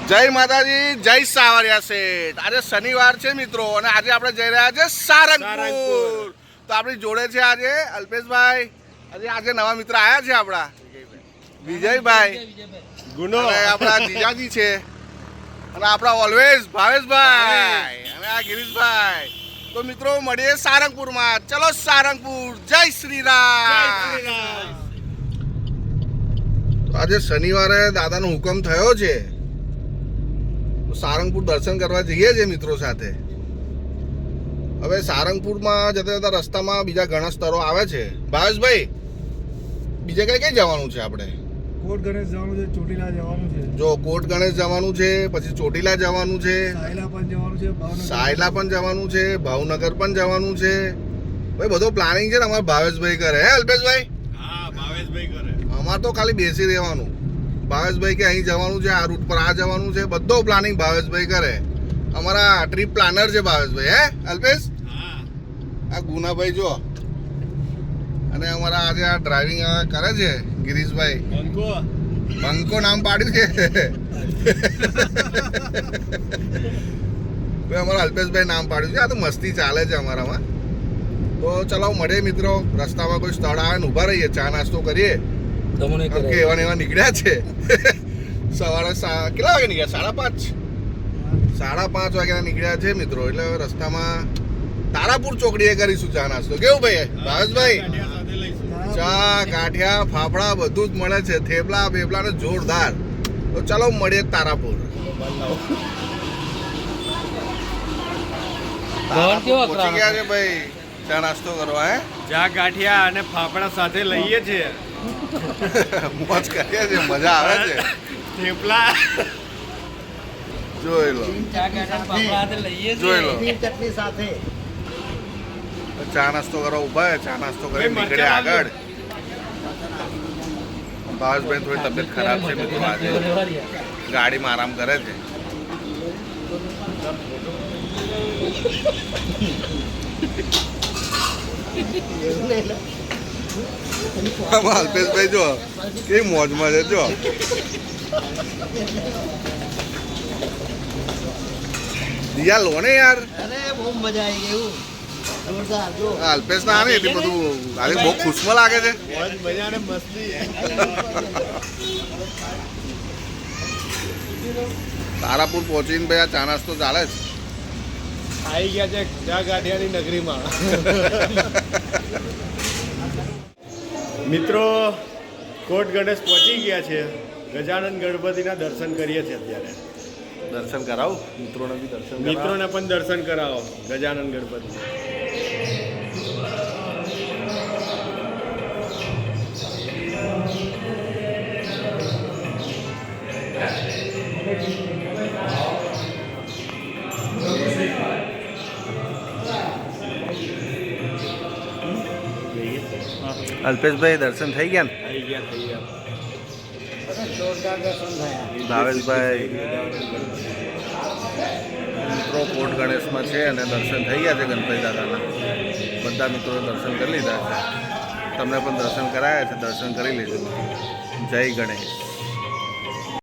જય માતાજી, જય સાવરિયા શેઠ। આજે શનિવાર છે મિત્રો અને આજે આપણે જઈ રહ્યા છે સારંગપુર। તો આપણી જોડે છે આજે અલ્પેશભાઈ, આજે નવા મિત્ર આયા છે આપણા વિજયભાઈ, ગુનો આપણા જીજાજી છે અને આપણા ઓલવેઝ ભાવેશભાઈ અને આ ગિરીશભાઈ। તો મિત્રો મળીએ સારંગપુરમાં। ચલો સારંગપુર, જય શ્રી રામ। આજે શનિવારે દાદાનો હુકમ થયો છે, સારંગપુર દર્શન કરવા જઈએ છીએ મિત્રો સાથે। હવે સારંગપુરમાં જતા જતા રસ્તામાં બીજા ઘણા સ્થળો આવે છે। ભાવેશભાઈ, બીજે કઈ કઈ જવાનું છે આપણે? કોટ ગણેશ જવાનું છે, ચોટીલા જવાનું છે। જો કોટ ગણેશ જવાનું છે, પછી ચોટીલા જવાનું છે, સાયલા પણ જવાનું છે, સાયલા પણ જવાનું છે, ભાવનગર પણ જવાનું છે। ભાઈ બધો પ્લાનિંગ છે ને અમારા ભાવેશભાઈ કરે। હે અલ્પેશભાઈ? હા, ભાવેશભાઈ કરે। અમારે તો ખાલી બેસી રહેવાનું। ભાવેશભાઈ કે અહીં જવાનું છે, આ રૂટ પર આ જવાનું છે, બધો પ્લાનિંગ ભાવેશભાઈ કરે। અમારા ટ્રીપ પ્લાનર છે ભાવેશભાઈ। હે અલ્પેશ? આ ગુનાભાઈ જો, અને અમારા આજે આ ડ્રાઇવિંગ કરે છે ગિરીશભાઈ। બંકો નામ પાડ્યું છે અમારા અલ્પેશભાઈ નામ પાડ્યું છે। આ તો મસ્તી ચાલે છે અમારામાં। તો ચલો મળીએ મિત્રો, રસ્તામાં કોઈ સ્થળ આવે ને ઊભા રહીએ, ચા નાસ્તો કરીએ। એવા ને એવા નીકળ્યા છે સવારે કેટલા વાગે નીકળ્યા? 5:30 વાગ્યા નીકળ્યા છે મિત્રો। એટલે રસ્તામાં તારાપુર ચોકડીએ કરીશું ચા નાસ્તો। કેવું ભાઈ ભાવેશભાઈ? ચા, ગાંઠિયા, ફાફડા બધું જ મળે છે, થેપલા બેપલા ને જોરદાર। તો ચલો મળીએ તારાપુર। પહોંચી ગયા છે ભાઈ ચા નાસ્તો કરવા। હે ચા, ગાંઠિયા અને ફાફડા સાથે લઈએ છીએ, મોજ કરીએ છે, મજા આવે છે। થેપલા જોઈ લો, જોઈ લો, ચટણી સાથે ચા નાસ્તો કરવા ઉભા, ચા નાસ્તો કરી નીકળે આગળ। ભાવેશભાઈ થોડી તબિયત ખરાબ છે મિત્રો, આજે ગાડીમાં આરામ કરે છે। અલ્પેશભાઈ જો કેવી મોજમાં છે, જો દિયા લો ને યાર। અરે બહુ મજા આવી ગઈ, જોરદાર। જો અલ્પેશ ના આવે એટલે બધું આજે બહુ ખુશમાં લાગે છે। મજા ને મસ્તી। તારાપુર પહોંચીને ભાઈ આ ચા નાસ્તો ચાલે છે। આવી ગયા છે ચા ગાંઠિયાની નગરીમાં। મિત્રો કોટ ગણેશ પહોંચી ગયા છે, ગજાનન ગણપતિના દર્શન કરીએ છીએ અત્યારે। દર્શન કરાવો મિત્રોને બી, દર્શન મિત્રોને પણ દર્શન કરાવો ગજાનન ગણપતિ। અલ્પેશભાઈ દર્શન થઈ ગયા ને? થઈ ગયા। જોરદાર દર્શન થયા। ભાવેશભાઈ મિત્રો કોટ ગણેશમાં છે અને દર્શન થઈ ગયા છે ગણપતિ દાદાના। બધા મિત્રોએ દર્શન કરી લીધા છે, તમને પણ દર્શન કરાયા છે, દર્શન કરી લેજો। જય ગણેશ।